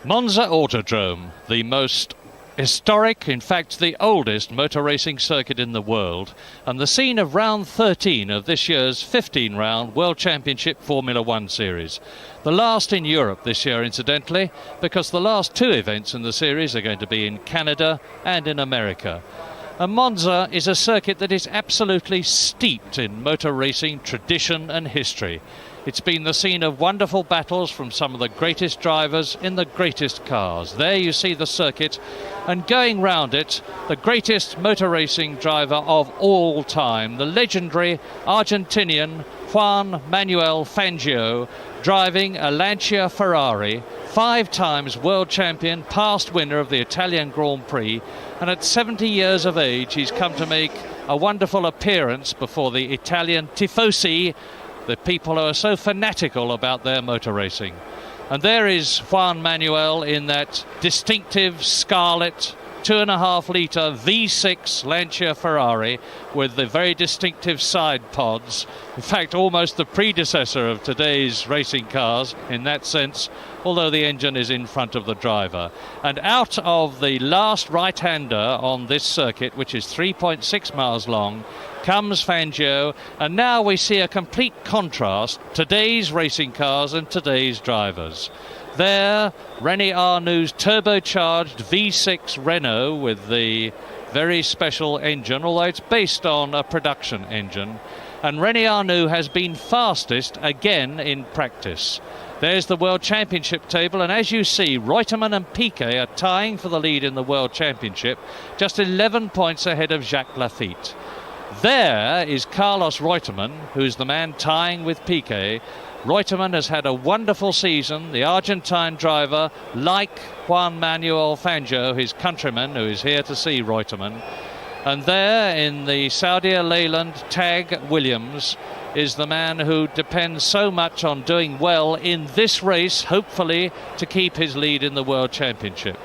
Monza Autodrome, the most historic, in fact the oldest motor racing circuit in the world, and the scene of round 13 of this year's 15-round World Championship Formula 1 series. The last in Europe this year, incidentally, because the last two events in the series are going to be in Canada and in America. And Monza is a circuit that is absolutely steeped in motor racing tradition and history. It's been the scene of wonderful battles from some of the greatest drivers in the greatest cars. There you see the circuit, and going round it, the greatest motor racing driver of all time, the legendary Argentinian Juan Manuel Fangio, driving a Lancia Ferrari, 5 times world champion, past winner of the Italian Grand Prix, and at 70 years of age he's come to make a wonderful appearance before the Italian tifosi, the people who are so fanatical about their motor racing. And there is Juan Manuel in that distinctive scarlet 2.5 litre V6 Lancia Ferrari with the very distinctive side pods. In fact, almost the predecessor of today's racing cars in that sense, although the engine is in front of the driver. And out of the last right-hander on this circuit, which is 3.6 miles long, comes Fangio, and now we see a complete contrast, today's racing cars and today's drivers. There, René Arnoux' turbocharged V6 Renault with the very special engine, although it's based on a production engine. And René Arnoux has been fastest again in practice. There's the World Championship table, and as you see, Reutemann and Piquet are tying for the lead in the World Championship, just 11 points ahead of Jacques Laffite. There is Carlos Reutemann, who's the man tying with Piquet. Reutemann has had a wonderful season, the Argentine driver, like Juan Manuel Fangio, his countryman, who is here to see Reutemann. And there in the Saudi Leyland Tag Williams is the man who depends so much on doing well in this race, hopefully to keep his lead in the World Championship.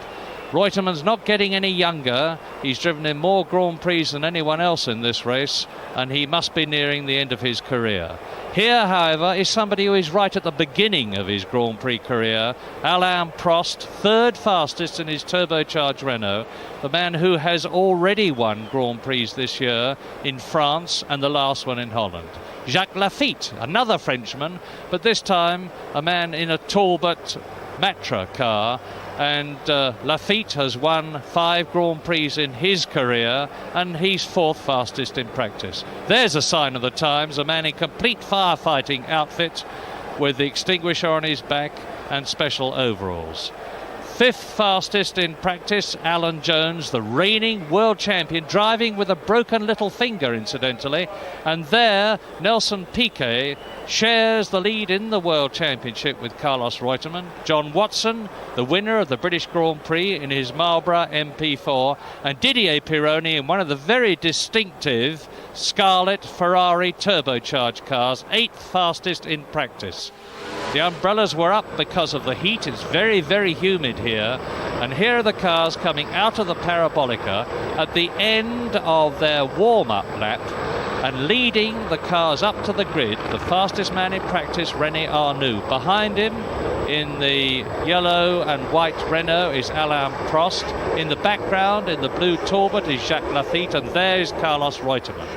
Reutemann's not getting any younger. He's driven in more Grand Prix than anyone else in this race, and he must be nearing the end of his career. Here, however, is somebody who is right at the beginning of his Grand Prix career, Alain Prost, 3rd fastest in his turbocharged Renault, the man who has already won Grand Prix this year in France and the last one in Holland. Jacques Laffite, another Frenchman, but this time a man in a Talbot Matra car, and Laffite has won 5 Grand Prix in his career, and he's 4th fastest in practice. There's a sign of the times, a man in complete firefighting outfit with the extinguisher on his back and special overalls. 5th fastest in practice, Alan Jones, the reigning world champion, driving with a broken little finger, incidentally. And there, Nelson Piquet shares the lead in the World Championship with Carlos Reutemann. John Watson, the winner of the British Grand Prix in his Marlborough MP4, and Didier Pironi in one of the very distinctive scarlet Ferrari turbocharged cars, 8th fastest in practice. The umbrellas were up because of the heat. It's very, very humid here. And here are the cars coming out of the Parabolica at the end of their warm-up lap and leading the cars up to the grid. The fastest man in practice, René Arnoux. Behind him, in the yellow and white Renault, is Alain Prost. In the background, in the blue Talbot, is Jacques Laffite. And there is Carlos Reutemann.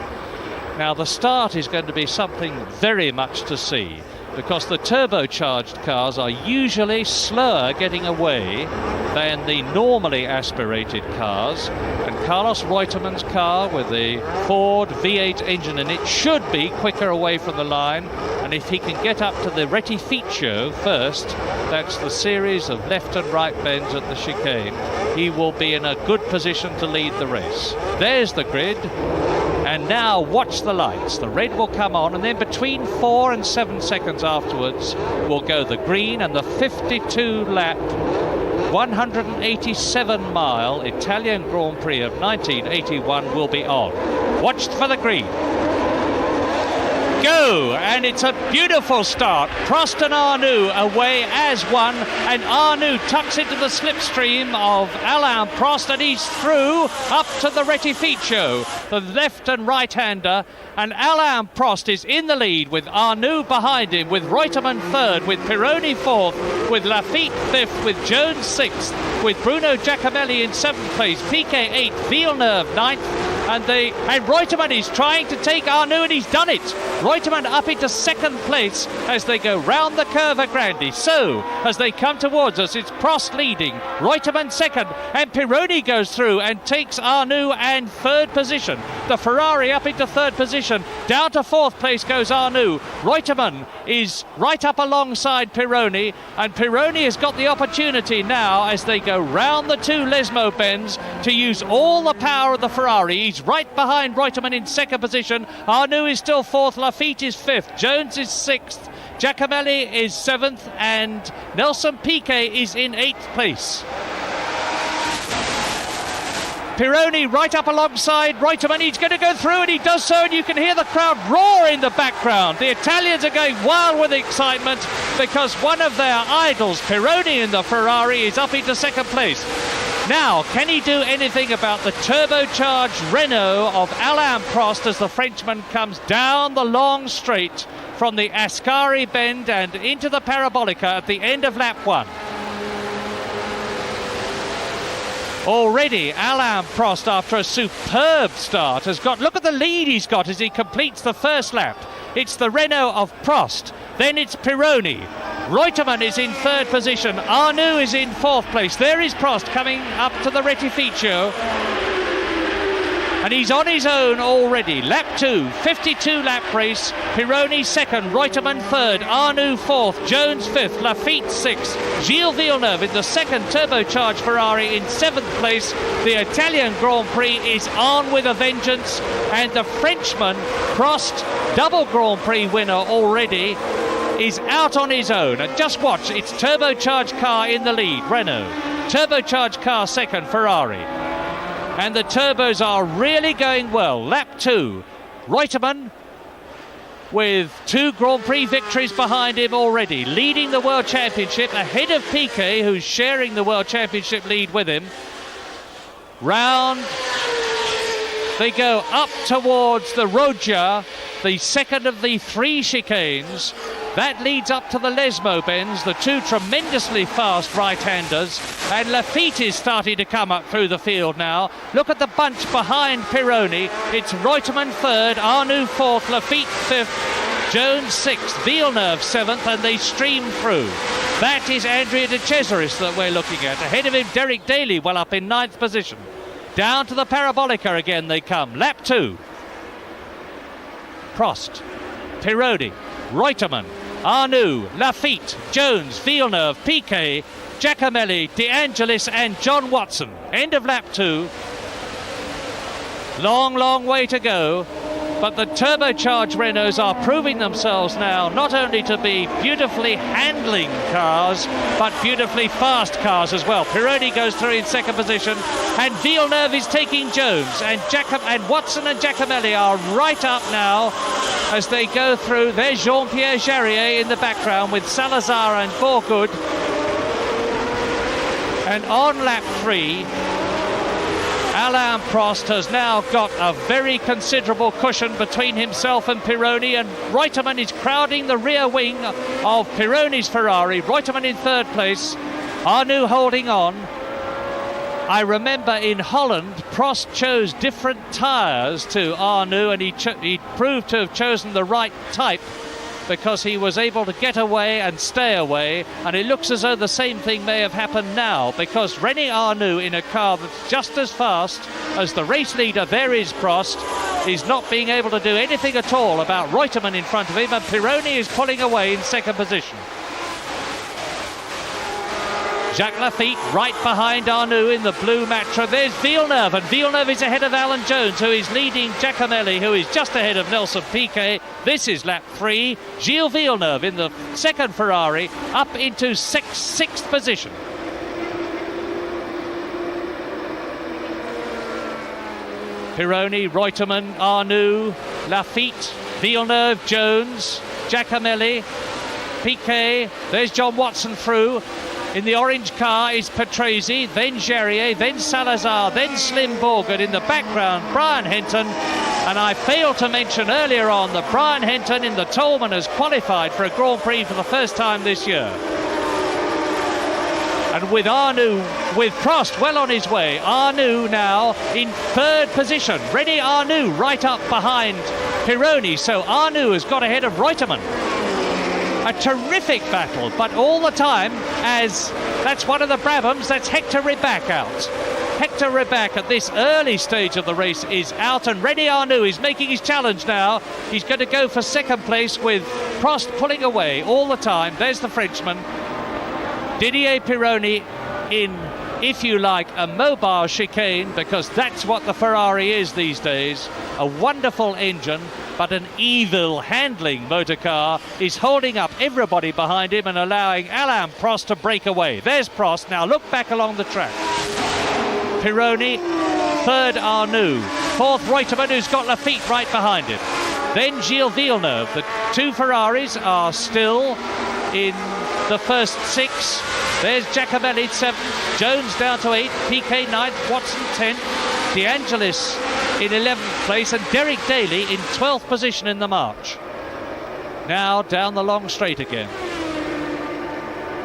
Now, the start is going to be something very much to see, because the turbocharged cars are usually slower getting away than the normally aspirated cars, and Carlos Reutemann's car with the Ford V8 engine in it should be quicker away from the line, and if he can get up to the Rettificio first, that's the series of left and right bends at the chicane, he will be in a good position to lead the race. There's the grid. And now watch the lights. The red will come on, and then between 4 and 7 seconds afterwards will go the green, and the 52-lap, 187-mile Italian Grand Prix of 1981 will be on. Watch for the green. go, and it's a beautiful start. Prost and Arnoux away as one, and Arnoux tucks into the slipstream of Alain Prost, and he's through up to the Rettificio, the left and right-hander, and Alain Prost is in the lead with Arnoux behind him, with Reutemann third, with Pironi fourth, with Lafitte fifth, with Jones sixth, with Bruno Giacomelli in seventh place, Piquet eighth, Villeneuve ninth, and Reutemann is trying to take Arnoux, and he's done it. Reutemann up into second place as they go round the Curva Grande. So, as they come towards us, it's Prost leading, Reutemann second, and Pironi goes through and takes Arnoux and third position. The Ferrari up into third position. Down to fourth place goes Arnoux. Reutemann is right up alongside Pironi, and Pironi has got the opportunity now as they go round the two Lesmo bends to use all the power of the Ferrari. He's right behind Reutemann in second position. Arnoux is still fourth, Lafitte is fifth, Jones is sixth, Giacomelli is seventh, and Nelson Piquet is in eighth place. Pironi right up alongside Reutemann. He's going to go through, and he does so, and you can hear the crowd roar in the background. The Italians are going wild with excitement because one of their idols, Pironi in the Ferrari, is up into second place. Now, can he do anything about the turbocharged Renault of Alain Prost as the Frenchman comes down the long straight from the Ascari bend and into the Parabolica at the end of lap one? Already, Alain Prost, after a superb start, has got... Look at the lead he's got as he completes the first lap. It's the Renault of Prost. Then it's Pironi. Reutemann is in third position. Arnoux is in fourth place. There is Prost coming up to the Rettificio. And he's on his own already. Lap 2, 52 lap race. Pironi second, Reutemann third, Arnoux fourth, Jones fifth, Lafitte sixth, Gilles Villeneuve in the second turbocharged Ferrari in seventh place. The Italian Grand Prix is on with a vengeance, and the Frenchman, Prost, double Grand Prix winner already, is out on his own. And just watch, it's turbocharged car in the lead, Renault. Turbocharged car second, Ferrari. And the turbos are really going well. Lap 2, Reutemann with 2 Grand Prix victories behind him already, leading the World Championship ahead of Piquet, who's sharing the World Championship lead with him. Round they go up towards the Roja, the second of the 3 chicanes. That leads up to the Lesmo bends, the 2 tremendously fast right-handers, and Lafitte is starting to come up through the field now. Look at the bunch behind Pironi. It's Reutemann third, Arnoux fourth, Lafitte fifth, Jones 6th, Villeneuve 7th, and they stream through. That is Andrea De Cesaris that we're looking at. Ahead of him, Derek Daly, well up in 9th position. Down to the Parabolica again they come. Lap 2. Prost, Pironi, Reutemann, Arnoux, Lafitte, Jones, Villeneuve, Piquet, Giacomelli, De Angelis and John Watson. End of lap 2. Long, long way to go. But the turbocharged Renaults are proving themselves now not only to be beautifully handling cars, but beautifully fast cars as well. Pironi goes through in second position, and Villeneuve is taking Jones, and Watson and Giacomelli are right up now as they go through. There's Jean-Pierre Jarier in the background with Salazar and Borgud. And on lap 3, Alain Prost has now got a very considerable cushion between himself and Pironi, and Reutemann is crowding the rear wing of Pironi's Ferrari. Reutemann in third place, Arnoux holding on. I remember in Holland, Prost chose different tyres to Arnoux, and he proved to have chosen the right type because he was able to get away and stay away, and it looks as though the same thing may have happened now, because René Arnoux in a car that's just as fast as the race leader, there is Prost, is not being able to do anything at all about Reutemann in front of him, and Pironi is pulling away in second position. Jacques Lafitte right behind Arnoux in the blue Matra. There's Villeneuve, and Villeneuve is ahead of Alan Jones, who is leading Giacomelli, who is just ahead of Nelson Piquet. This is lap 3. Gilles Villeneuve in the second Ferrari up into sixth position. Pironi, Reutemann, Arnoux, Lafitte, Villeneuve, Jones, Giacomelli, Piquet, there's John Watson through. In the orange car is Patrese, then Jarier, then Salazar, then Slim Borgard. In the background, Brian Henton. And I failed to mention earlier on that Brian Henton in the Tolman has qualified for a Grand Prix for the first time this year. And with Prost well on his way, Arnoux now in third position. René Arnoux right up behind Pironi, so Arnoux has got ahead of Reutemann. A terrific battle, but all the time, as that's one of the Brabhams, that's Hector Rybak out. Hector Rybak at this early stage of the race is out, and René Arnoux is making his challenge now. He's going to go for second place with Prost pulling away all the time. There's the Frenchman. Didier Pironi in, if you like, a mobile chicane, because that's what the Ferrari is these days. A wonderful engine, but an evil handling motor car is holding up everybody behind him and allowing Alain Prost to break away. There's Prost. Now look back along the track. Pironi, third Arnoux, fourth Reutemann, who's got Lafitte right behind him. Then Gilles Villeneuve. The two Ferraris are still in the first six. There's Giacomelli 7th, Jones down to 8th, Piquet 9th, Watson 10th, De Angelis in 11th place, and Derek Daly in 12th position in the march. Now down the long straight again.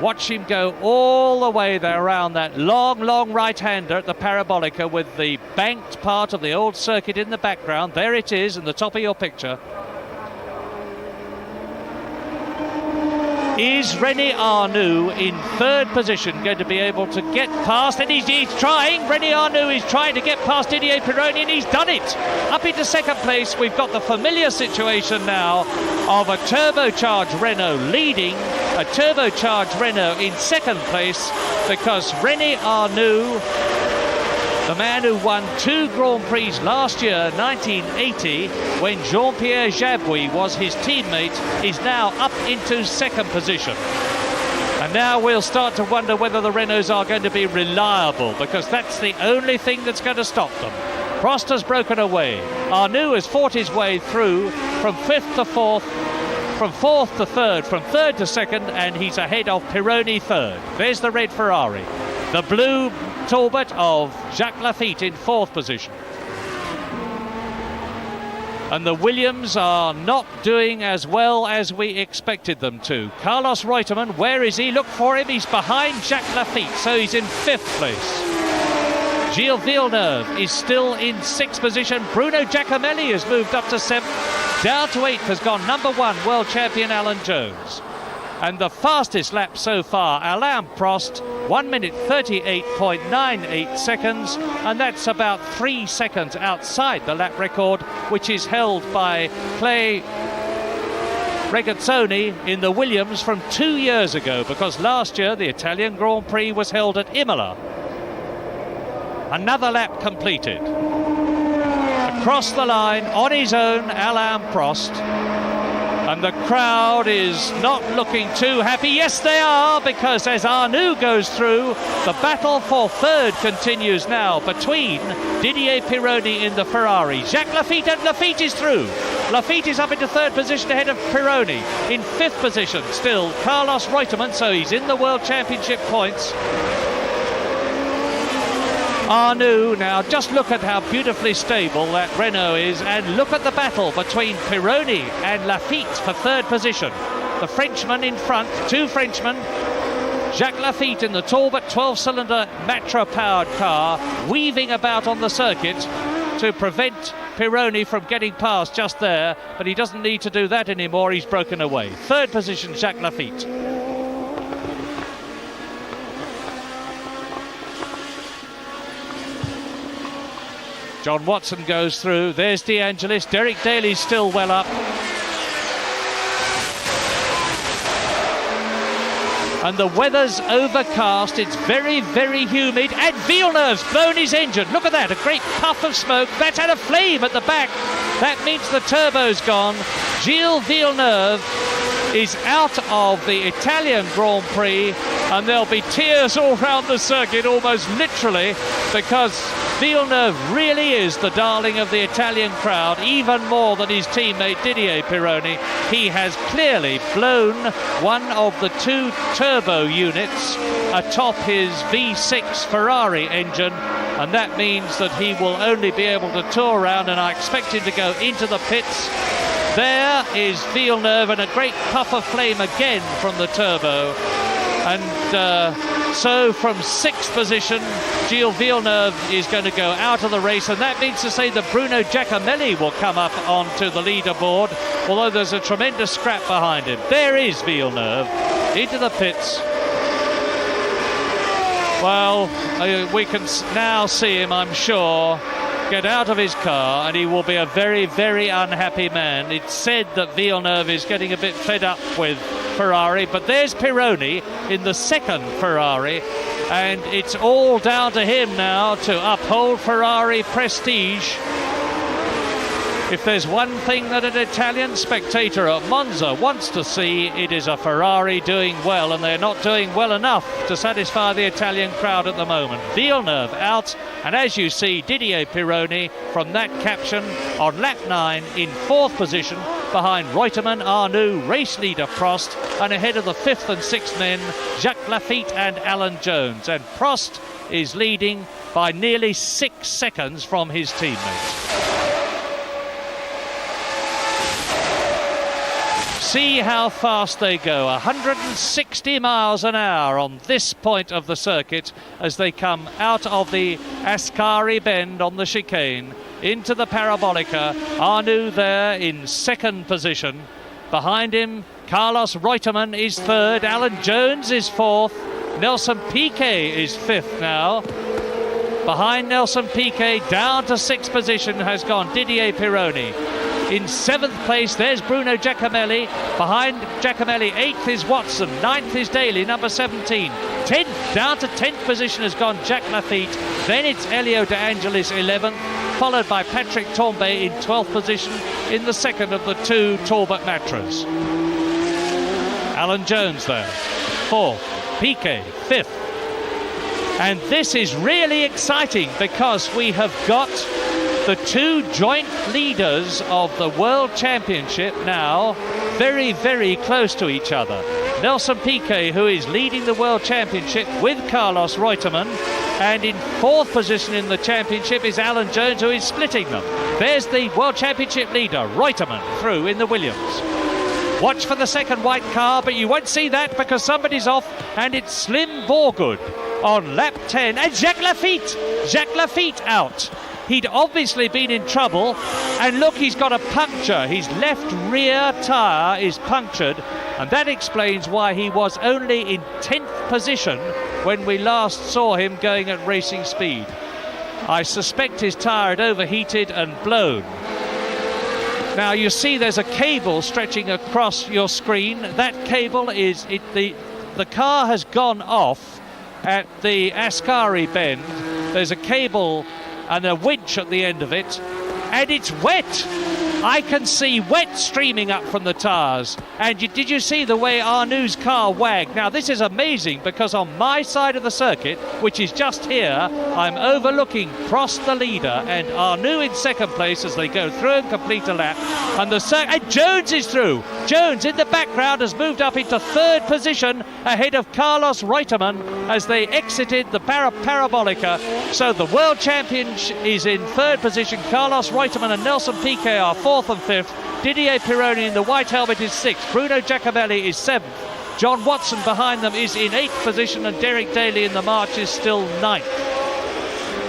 Watch him go all the way there around that long right-hander at the Parabolica with the banked part of the old circuit in the background. There it is in the top of your picture. Is René Arnoux in third position going to be able to get past? And he's trying. René Arnoux is trying to get past Didier Pironi, and he's done it. Up into second place, we've got the familiar situation now of a turbocharged Renault leading, a turbocharged Renault in second place, because René Arnoux, the man who won 2 Grand Prix last year, 1980, when Jean-Pierre Jabouille was his teammate, is now up into second position. And now we'll start to wonder whether the Renaults are going to be reliable, because that's the only thing that's going to stop them. Prost has broken away. Arnoux has fought his way through from 5th to 4th, from 4th to 3rd, from 3rd to 2nd, and he's ahead of Pironi 3rd. There's the red Ferrari. The blue Talbot of Jacques Lafitte in 4th position. And the Williams are not doing as well as we expected them to. Carlos Reutemann, where is he? Look for him. He's behind Jacques Lafitte, so he's in 5th place. Gilles Villeneuve is still in 6th position. Bruno Giacomelli has moved up to 7th. Down to 8th has gone number 1, world champion Alan Jones. And the fastest lap so far, Alain Prost, 1 minute 38.98 seconds, and that's about 3 seconds outside the lap record, which is held by Clay Regazzoni in the Williams from 2 years ago, because last year the Italian Grand Prix was held at Imola. Another lap completed. Across the line, on his own, Alain Prost. And the crowd is not looking too happy. Yes, they are, because as Arnoux goes through, the battle for 3rd continues now between Didier Pironi in the Ferrari. Jacques Lafitte, and Lafitte is through. Lafitte is up into 3rd position ahead of Pironi. In 5th position still, Carlos Reutemann, so he's in the World Championship points. Arnoux, now just look at how beautifully stable that Renault is, and look at the battle between Pironi and Lafitte for 3rd position. The Frenchman in front, 2 Frenchmen. Jacques Lafitte in the Talbot 12-cylinder Matra-powered car, weaving about on the circuit to prevent Pironi from getting past just there, but he doesn't need to do that anymore. He's broken away. 3rd position, Jacques Lafitte. John Watson goes through. There's De Angelis. Derek Daly's still well up. And the weather's overcast. It's very, very humid. And Villeneuve's blown his engine. Look at that. A great puff of smoke. That's had a flame at the back. That means the turbo's gone. Gilles Villeneuve is out of the Italian Grand Prix. And there'll be tears all round the circuit, almost literally, because Villeneuve really is the darling of the Italian crowd, even more than his teammate Didier Pironi. He has clearly blown one of the two turbo units atop his V6 Ferrari engine, and that means that he will only be able to tour around, and I expect him to go into the pits. There is Villeneuve, and a great puff of flame again from the turbo. And so from sixth position, Gilles Villeneuve is going to go out of the race, and that means to say that Bruno Giacomelli will come up onto the leaderboard, although there's a tremendous scrap behind him. There is Villeneuve into the pits. Well, we can now see him, I'm sure, get out of his car, and he will be a very, very unhappy man. It's said that Villeneuve is getting a bit fed up with Ferrari, but there's Pironi in the second Ferrari, and it's all down to him now to uphold Ferrari prestige. If there's one thing that an Italian spectator at Monza wants to see, it is a Ferrari doing well, and they're not doing well enough to satisfy the Italian crowd at the moment. Villeneuve out, and as you see, Didier Pironi from that caption on lap 9 in fourth position, behind Reutemann, Arnoux, race leader Prost, and ahead of the fifth and sixth men, Jacques Laffite and Alan Jones. And Prost is leading by nearly 6 seconds from his teammates. See how fast they go, 160 miles an hour on this point of the circuit as they come out of the Ascari bend on the chicane into the Parabolica. Arnoux there in second position. Behind him, Carlos Reutemann is third, Alan Jones is fourth, Nelson Piquet is fifth now. Behind Nelson Piquet, down to sixth position, has gone Didier Pironi. In seventh place, there's Bruno Giacomelli. Behind Giacomelli, eighth is Watson. Ninth is Daly, number 17. 10th, down to 10th position has gone Jacques Laffite. Then it's Elio De Angelis, 11th, followed by Patrick Tambay in 12th position in the second of the two Talbot Matras. Alan Jones there, fourth. Piquet, fifth. And this is really exciting because we have got the two joint leaders of the World Championship now very, very close to each other. Nelson Piquet, who is leading the World Championship with Carlos Reutemann, and in fourth position in the championship is Alan Jones, who is splitting them. There's the World Championship leader, Reutemann, through in the Williams. Watch for the second white car, but you won't see that because somebody's off, and it's Slim Borgood on lap 10, and Jacques Laffite out. He'd obviously been in trouble, and look, he's got a puncture. His left rear tyre is punctured, and that explains why he was only in 10th position when we last saw him going at racing speed. I suspect his tyre had overheated and blown. Now you see there's a cable stretching across your screen. That cable is the car has gone off at the Ascari bend. There's a cable and a winch at the end of it, and it's wet. I can see wet streaming up from the tyres. And did you see the way Arnoux's car wagged? Now this is amazing because on my side of the circuit, which is just here, I'm overlooking Prost the leader and Arnoux in second place as they go through and complete a lap. And and Jones is through. Jones in the background has moved up into third position ahead of Carlos Reutemann as they exited the Parabolica. So the world champion is in third position. Carlos Reutemann and Nelson Piquet are fourth and fifth. Didier Pironi in the white helmet is sixth. Bruno Giacomelli is seventh. John Watson behind them is in eighth position, and Derek Daly in the march is still ninth.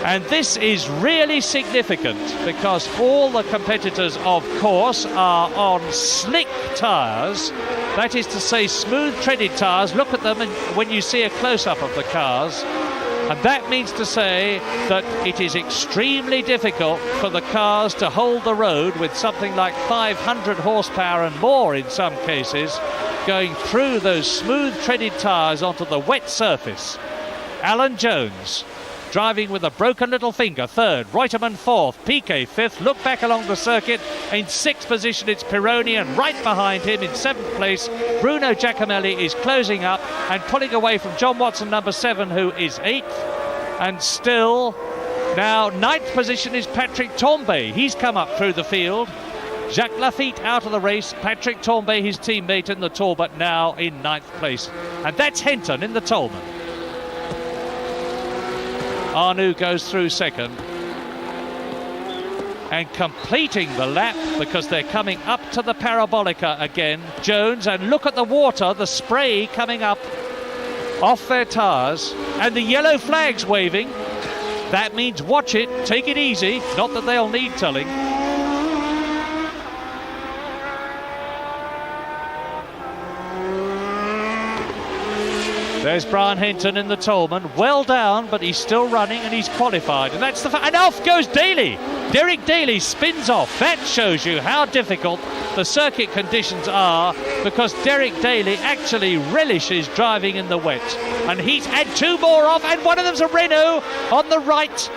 And this is really significant because all the competitors, of course, are on slick tyres. That is to say, smooth treaded tyres. Look at them when you see a close-up of the cars. And that means to say that it is extremely difficult for the cars to hold the road with something like 500 horsepower and more in some cases, going through those smooth treaded tyres onto the wet surface. Alan Jones driving with a broken little finger, third. Reutemann fourth. Piquet fifth. Look back along the circuit. In sixth position it's Pironi, and right behind him in seventh place Bruno Giacomelli is closing up and pulling away from John Watson, number 7, who is eighth. And still Now, 9th position is Patrick Tambay. He's come up through the field. Jacques Lafitte out of the race. Patrick Tambay, his teammate in the Talbot, now in 9th place. And that's Henton in the Tolman. Arnoux goes through second. And completing the lap, because they're coming up to the Parabolica again, Jones, and look at the water, the spray coming up off their tyres, and the yellow flag's waving. That means watch it, take it easy, not that they'll need telling. There's Brian Henton in the Tolman, well down, but he's still running and he's qualified. And that's and off goes Daly. Derek Daly spins off. That shows you how difficult the circuit conditions are, because Derek Daly actually relishes driving in the wet. And he's had 2 more off, and one of them's a Renault on the right.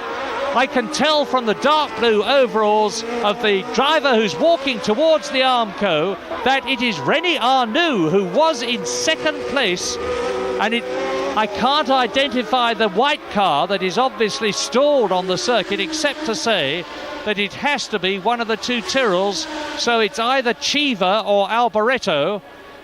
I can tell from the dark blue overalls of the driver who's walking towards the Armco that it is René Arnoux who was in 2nd place. And I can't identify the white car that is obviously stalled on the circuit, except to say that it has to be one of the 2 Tyrrells. So it's either Chiva or Alboreto.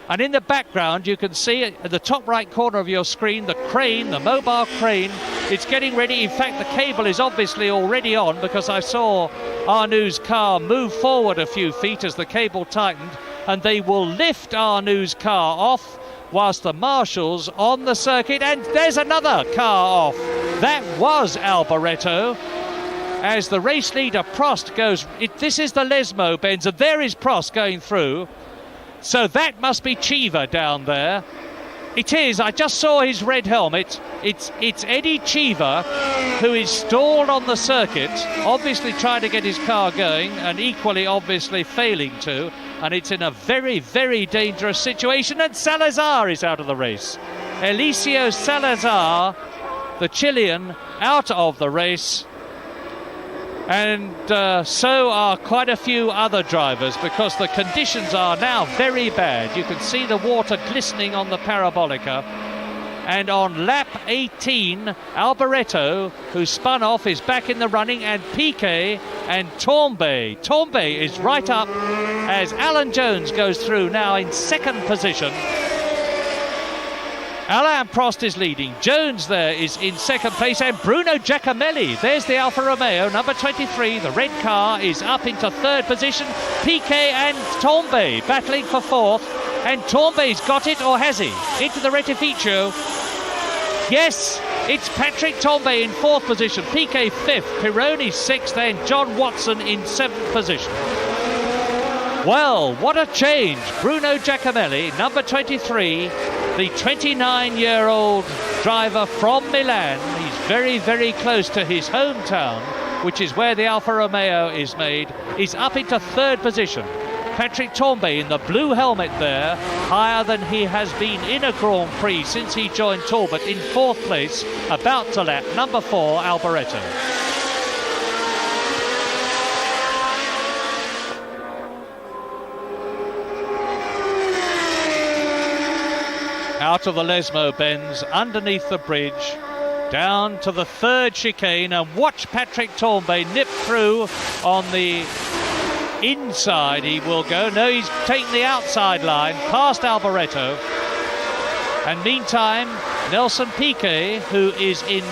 And in the background, you can see at the top right corner of your screen, the crane, the mobile crane. It's getting ready. In fact, the cable is obviously already on, because I saw Arnoux's car move forward a few feet as the cable tightened. And they will lift Arnoux's car off, whilst the marshals on the circuit, and there's another car off. That was Alboreto. As the race leader Prost goes, this is the Lesmo Benz, and there is Prost going through. So that must be Chiva down there. It is. I just saw his red helmet. It's Eddie Chiva, who is stalled on the circuit, obviously trying to get his car going, and equally obviously failing to. And it's in a very, very dangerous situation. And Salazar is out of the race. Eliseo Salazar, the Chilean, out of the race. And so are quite a few other drivers, because the conditions are now very bad. You can see the water glistening on the Parabolica. And on lap 18, Alboreto, who spun off, is back in the running, and Piquet and Tambay. Tambay is right up as Alan Jones goes through now in 2nd position. Alain Prost is leading. Jones there is in 2nd place, and Bruno Giacomelli. There's the Alfa Romeo, number 23. The red car is up into 3rd position. Piquet and Tambay battling for 4th. And Tambay's got it, or has he? Into the Rettificio. Yes, it's Patrick Tambay in 4th position. Piquet 5th, Pironi 6th, and John Watson in 7th position. Well, what a change. Bruno Giacomelli, number 23, the 29-year-old driver from Milan. He's very, very close to his hometown, which is where the Alfa Romeo is made. He's up into 3rd position. Patrick Tambay in the blue helmet there, higher than he has been in a Grand Prix since he joined Talbot, in 4th place, about to lap number 4, Alboreto. Out of the Lesmo Benz, underneath the bridge, down to the 3rd chicane, and watch Patrick Tambay nip through on the inside. He will go. No, he's taken the outside line, past Alboreto. And meantime, Nelson Piquet, who is in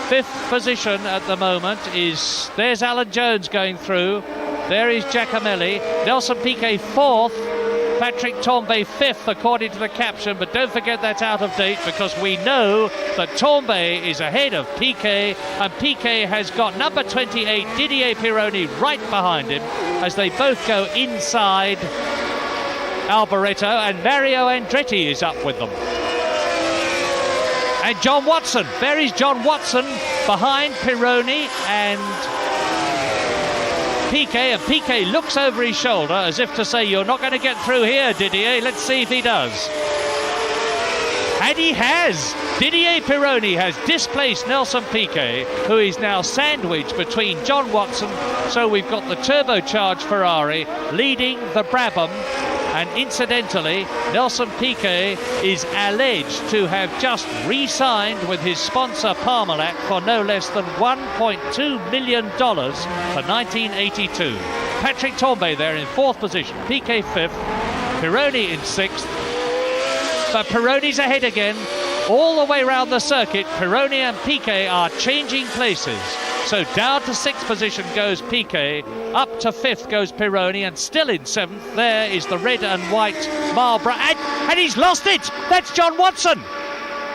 5th position at the moment, there's Alan Jones going through. There is Giacomelli. Nelson Piquet 4th. Patrick Tambay 5th, according to the caption, but don't forget that's out of date, because we know that Tambay is ahead of Piquet, and Piquet has got number 28, Didier Pironi, right behind him, as they both go inside Alboreto, and Mario Andretti is up with them. And John Watson, there is John Watson behind Pironi and Piquet, and Piquet looks over his shoulder as if to say, you're not going to get through here, Didier. Let's see if he does. And he has. Didier Pironi has displaced Nelson Piquet, who is now sandwiched between John Watson. So we've got the turbocharged Ferrari leading the Brabham, And incidentally, Nelson Piquet is alleged to have just re-signed with his sponsor Parmalat for no less than $1.2 million for 1982. Patrick Tambay there in 4th position, Piquet 5th, Pironi in 6th. But Pironi's ahead again. All the way around the circuit, Pironi and Piquet are changing places. So down to 6th position goes Piquet, up to 5th goes Pironi, and still in 7th, there is the red and white Marlboro, and he's lost it! That's John Watson!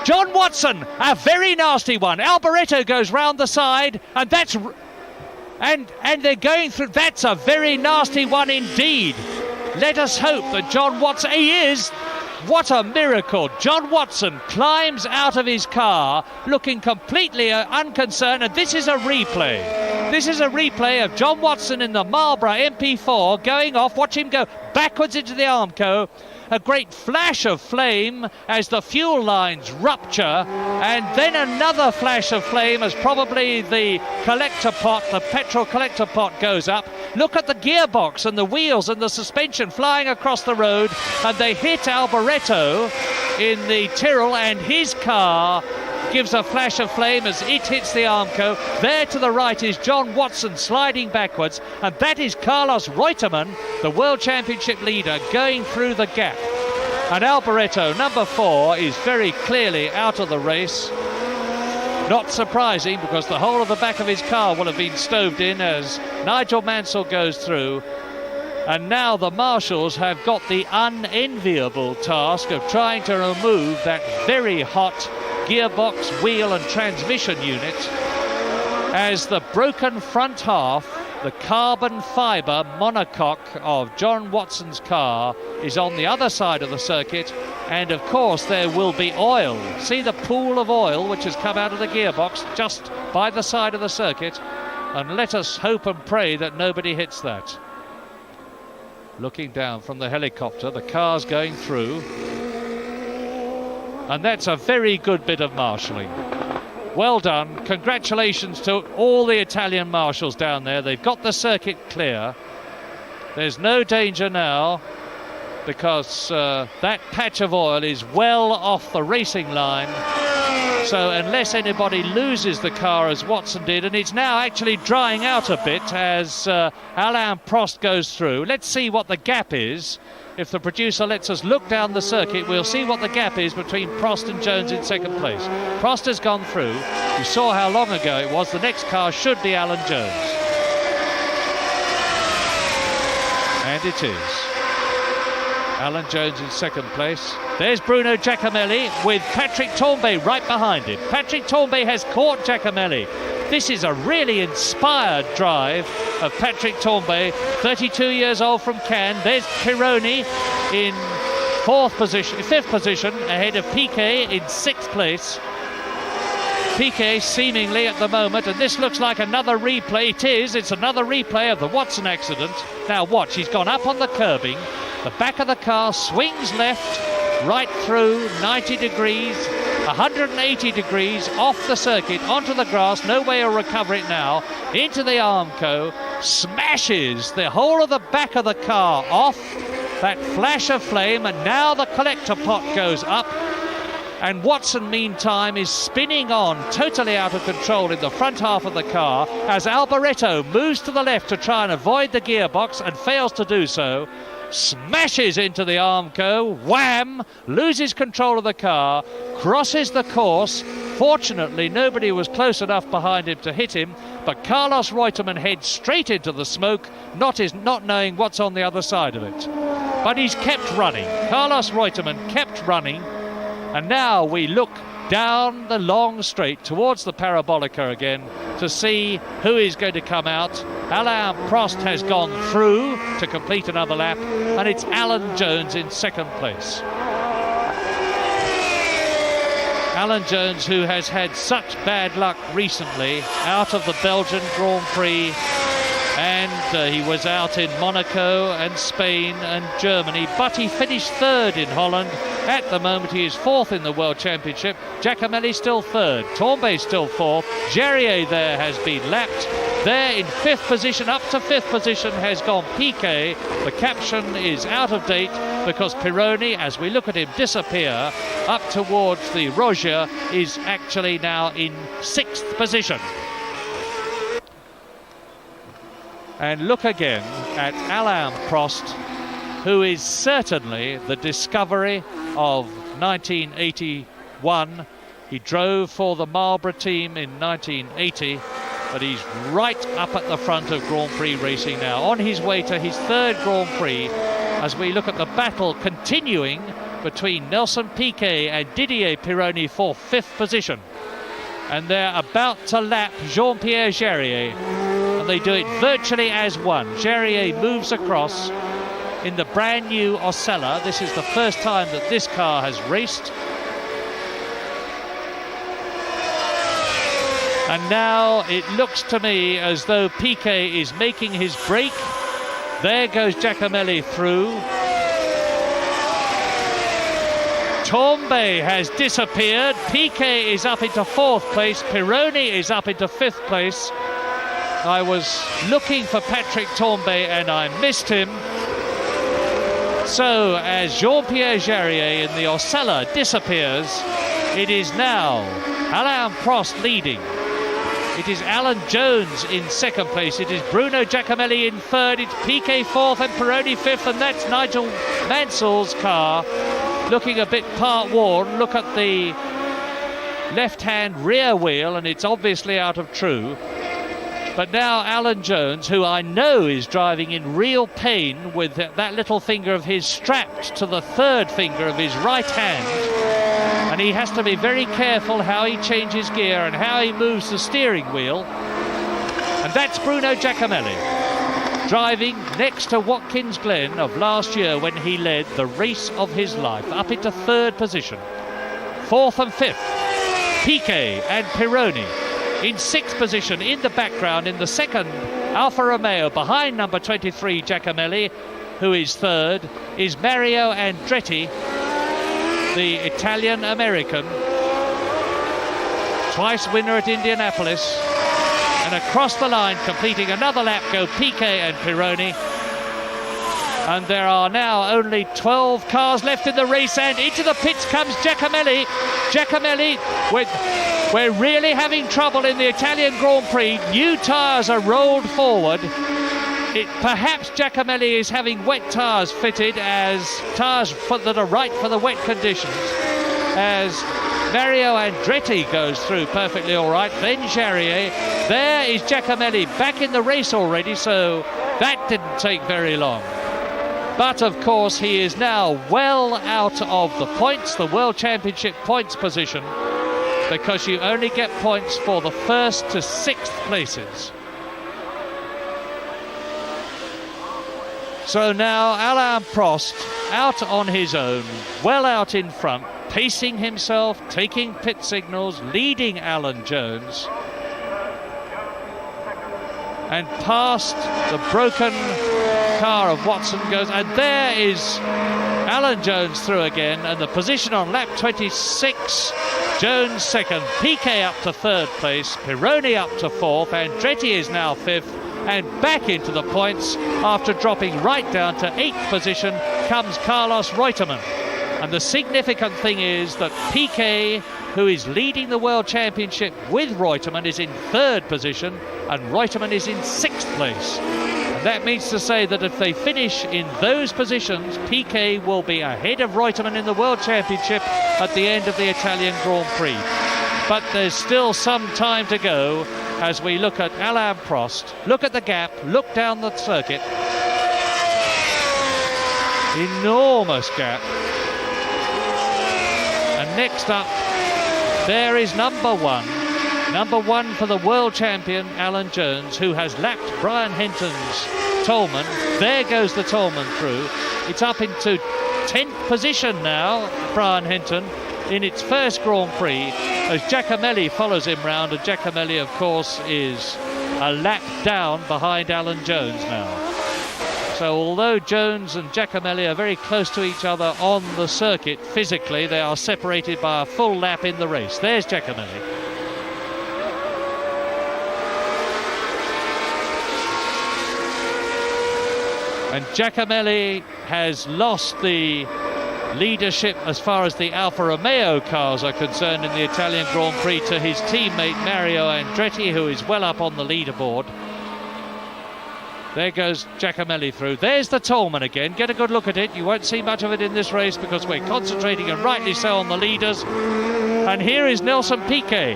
John Watson, a very nasty one. Alboreto goes round the side, and that's... And they're going through... That's a very nasty one indeed. Let us hope that John Watson... He is... What a miracle. John Watson climbs out of his car looking completely unconcerned, and this is a replay. This is a replay of John Watson in the Marlboro MP4 going off. Watch him go backwards into the Armco. A great flash of flame as the fuel lines rupture, and then another flash of flame as probably the collector pot, the petrol collector pot goes up. Look at the gearbox and the wheels and the suspension flying across the road, and they hit Alboreto in the Tyrrell, and his car gives a flash of flame as it hits the Armco. There to the right is John Watson sliding backwards, and that is Carlos Reutemann, the World Championship leader, going through the gap. And Alboreto, number 4, is very clearly out of the race. Not surprising, because the whole of the back of his car will have been stoved in as Nigel Mansell goes through. And now the marshals have got the unenviable task of trying to remove that very hot gearbox, wheel and transmission unit, as the broken front half, the carbon fibre monocoque of John Watson's car, is on the other side of the circuit. And of course there will be oil. See the pool of oil which has come out of the gearbox just by the side of the circuit, and let us hope and pray that nobody hits that. Looking down from the helicopter, the car's going through, and that's a very good bit of marshalling. Well done. Congratulations to all the Italian marshals down there. They've got the circuit clear. There's no danger now, because that patch of oil is well off the racing line. So unless anybody loses the car as Watson did, and it's now actually drying out a bit as Alain Prost goes through. Let's see what the gap is. If the producer lets us look down the circuit, we'll see what the gap is between Prost and Jones in 2nd place. Prost has gone through. You saw how long ago it was. The next car should be Alan Jones. And it is. Alan Jones in 2nd place. There's Bruno Giacomelli with Patrick Tambay right behind him. Patrick Tambay has caught Giacomelli. This is a really inspired drive of Patrick Tambay, 32 years old from Cannes. There's Pironi in 5th position, ahead of Piquet in 6th place. Piquet seemingly at the moment, and this looks like another replay. It is. It's another replay of the Watson accident. Now watch, he's gone up on the curbing. The back of the car swings left, right through 90 degrees, 180 degrees off the circuit, onto the grass, no way to recover it now, into the Armco, smashes the whole of the back of the car off, that flash of flame, and now the collector pot goes up. And Watson, meantime, is spinning on, totally out of control in the front half of the car, as Alboreto moves to the left to try and avoid the gearbox and fails to do so. Smashes into the Armco, wham, loses control of the car, crosses the course. Fortunately, nobody was close enough behind him to hit him, but Carlos Reutemann heads straight into the smoke, not knowing what's on the other side of it. But he's kept running. Carlos Reutemann kept running, and now we look down the long straight towards the Parabolica again to see who is going to come out. Alain Prost has gone through to complete another lap, and it's Alan Jones in 2nd place. Alan Jones, who has had such bad luck recently out of the Belgian Grand Prix, and he was out in Monaco and Spain and Germany, but he finished 3rd in Holland At the moment, he is 4th in the World Championship. Giacomelli still 3rd. Tombé still 4th. Jarier there has been lapped. There in 5th position, up to 5th position, has gone Piquet. The caption is out of date because Pironi, as we look at him disappear up towards the Roger, is actually now in 6th position. And look again at Alain Prost, who is certainly the discovery of 1981. He drove for the Marlboro team in 1980, but he's right up at the front of Grand Prix racing now, on his way to his 3rd Grand Prix, as we look at the battle continuing between Nelson Piquet and Didier Pironi for 5th position. And they're about to lap Jean-Pierre Jarier, and they do it virtually as one. Jarier moves across in the brand new Osella. This is the first time that this car has raced. And now it looks to me as though Piquet is making his break. There goes Giacomelli through. Tombé has disappeared. Piquet is up into 4th place. Pironi is up into 5th place. I was looking for Patrick Tombé and I missed him. So as Jean-Pierre Jarier in the Osella disappears, it is now Alain Prost leading. It is Alan Jones in 2nd place. It is Bruno Giacomelli in 3rd. It's Piquet 4th and Pironi 5th, and that's Nigel Mansell's car looking a bit part worn. Look at the left-hand rear wheel, and it's obviously out of true. But now Alan Jones, who I know is driving in real pain with that little finger of his strapped to the 3rd finger of his right hand, and he has to be very careful how he changes gear and how he moves the steering wheel. And that's Bruno Giacomelli, driving next to Watkins Glen of last year when he led the race of his life, up into 3rd position. 4th and 5th, Piquet and Pironi. In 6th position in the background in the 2nd Alfa Romeo behind number 23 Giacomelli, who is 3rd, is Mario Andretti, the Italian-American, twice winner at Indianapolis. And across the line, completing another lap, go Piquet and Pironi. And there are now only 12 cars left in the race, and into the pits comes Giacomelli. Giacomelli, we're really having trouble in the Italian Grand Prix. New tyres are rolled forward. Perhaps Giacomelli is having wet tyres fitted as tyres that are right for the wet conditions. As Mario Andretti goes through perfectly all right. Then Jarier. There is Giacomelli back in the race already, so that didn't take very long. But of course he is now well out of the points, the World Championship points position, because you only get points for the 1st to 6th places. So now Alain Prost out on his own, well out in front, pacing himself, taking pit signals, leading Alan Jones. And past the broken car of Watson goes, and there is Alan Jones through again, and the position on lap 26, Jones 2nd, Piquet up to 3rd place, Pironi up to 4th, Andretti is now 5th, and back into the points after dropping right down to 8th position comes Carlos Reutemann. And the significant thing is that Piquet, who is leading the World Championship with Reutemann, is in 3rd position, and Reutemann is in 6th place. And that means to say that if they finish in those positions, Piquet will be ahead of Reutemann in the World Championship at the end of the Italian Grand Prix. But there's still some time to go as we look at Alain Prost. Look at the gap, look down the circuit. Enormous gap. And next up, there is number one. Number one for the world champion, Alan Jones, who has lapped Brian Hinton's Tolman. There goes the Tolman through. It's up into 10th position now, Brian Hinton, in its first Grand Prix, as Giacomelli follows him round, and Giacomelli, of course, is a lap down behind Alan Jones now. So although Jones and Giacomelli are very close to each other on the circuit, physically they are separated by a full lap in the race. There's Giacomelli. And Giacomelli has lost the leadership as far as the Alfa Romeo cars are concerned in the Italian Grand Prix to his teammate Mario Andretti, who is well up on the leaderboard. There goes Giacomelli through. There's the Toleman again. Get a good look at it. You won't see much of it in this race because we're concentrating, and rightly so, on the leaders. And here is Nelson Piquet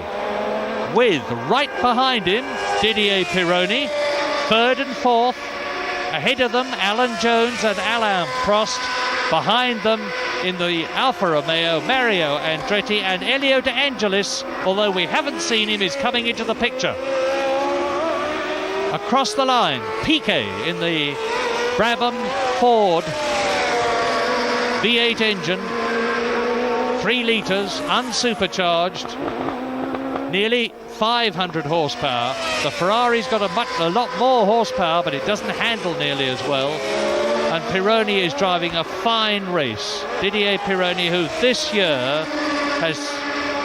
with, right behind him, Didier Pironi, third and fourth. Ahead of them, Alan Jones and Alain Prost. Behind them, in the Alfa Romeo, Mario Andretti, and Elio De Angelis, although we haven't seen him, is coming into the picture. Across the line, Piquet in the Brabham Ford V8 engine, 3 litres, unsupercharged, nearly 500 horsepower. The Ferrari's got a lot more horsepower, but it doesn't handle nearly as well. And Pironi is driving a fine race. Didier Pironi, who this year has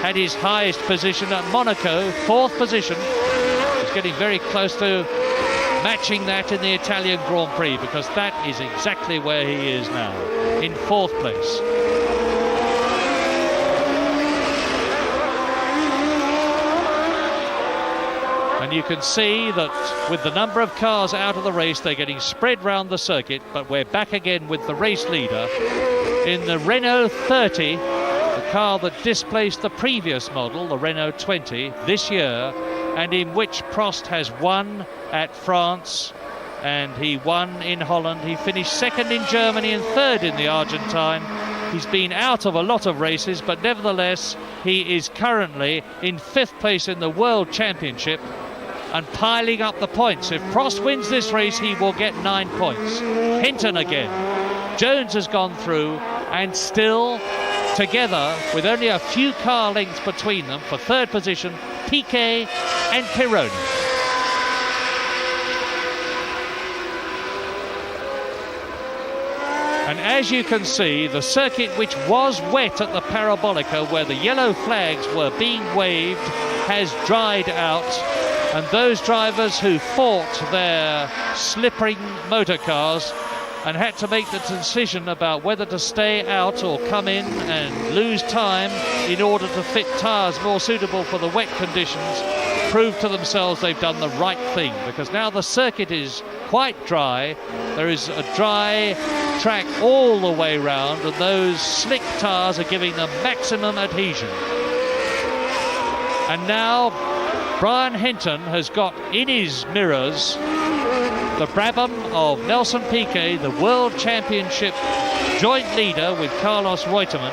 had his highest position at Monaco, 4th position, is getting very close to matching that in the Italian Grand Prix, because that is exactly where he is now, in 4th place. And you can see that with the number of cars out of the race, they're getting spread round the circuit, but we're back again with the race leader in the Renault 30, the car that displaced the previous model, the Renault 20, this year, and in which Prost has won at France, and he won in Holland. He finished 2nd in Germany and 3rd in the Argentine. He's been out of a lot of races, but nevertheless, he is currently in 5th place in the World Championship and piling up the points. If Prost wins this race, he will get 9 points. Hinton again. Jones has gone through, and still together, with only a few car lengths between them, for 3rd position, Piquet and Pironi. And as you can see, the circuit, which was wet at the Parabolica, where the yellow flags were being waved, has dried out. And those drivers who fought their slipping motor cars and had to make the decision about whether to stay out or come in and lose time in order to fit tyres more suitable for the wet conditions, proved to themselves they've done the right thing, because now the circuit is quite dry. There is a dry track all the way round, and those slick tyres are giving them maximum adhesion. And now Brian Hinton has got in his mirrors the Brabham of Nelson Piquet, the World Championship joint leader with Carlos Reutemann.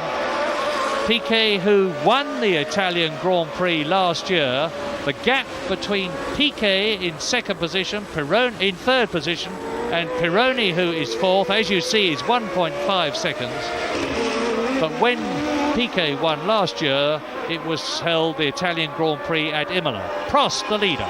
Piquet, who won the Italian Grand Prix last year. The gap between Piquet in 2nd position, Pironi in 3rd position, and Pironi, who is 4th, as you see, is 1.5 seconds. But when Piquet won last year, it was held the Italian Grand Prix at Imola. Prost, the leader.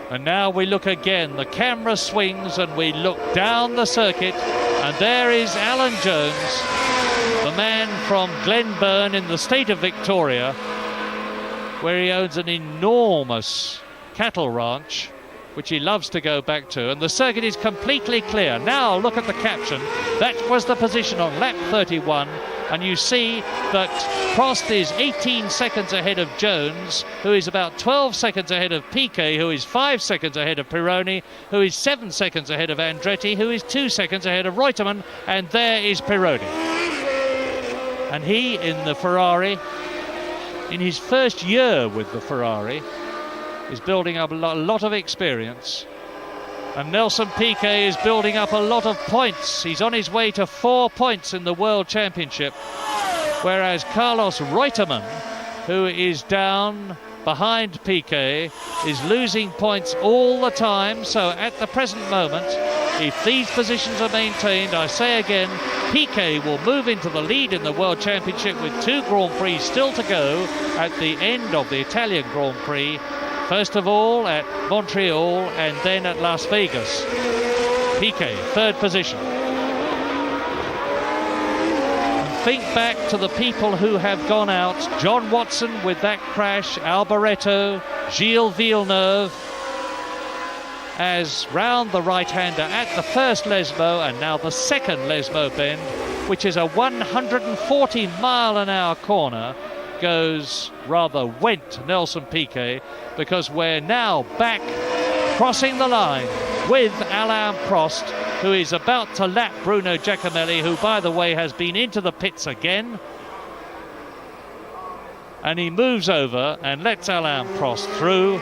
And now we look again. The camera swings and we look down the circuit, and there is Alan Jones, the man from Glenburn in the state of Victoria, where he owns an enormous cattle ranch, which he loves to go back to, and the circuit is completely clear. Now look at the caption. That was the position on lap 31, and you see that Prost is 18 seconds ahead of Jones, who is about 12 seconds ahead of Piquet, who is 5 seconds ahead of Pironi, who is 7 seconds ahead of Andretti, who is 2 seconds ahead of Reutemann, and there is Pironi. And he, in the Ferrari, in his first year with the Ferrari, is building up a lot of experience. And Nelson Piquet is building up a lot of points. He's on his way to 4 points in the World Championship, whereas Carlos Reutemann, who is down behind Piquet, is losing points all the time. So at the present moment, if these positions are maintained, I say again, Piquet will move into the lead in the World Championship with 2 Grand Prix still to go at the end of the Italian Grand Prix. First of all at Montreal and then at Las Vegas. Piquet, 3rd position. And think back to the people who have gone out. John Watson with that crash, Alboreto, Gilles Villeneuve, as round the right-hander at the first Lesmo and now the second Lesmo bend, which is a 140-mile-an-hour corner, went Nelson Piquet, because we're now back crossing the line with Alain Prost, who is about to lap Bruno Giacomelli, who, by the way, has been into the pits again. And he moves over and lets Alain Prost through.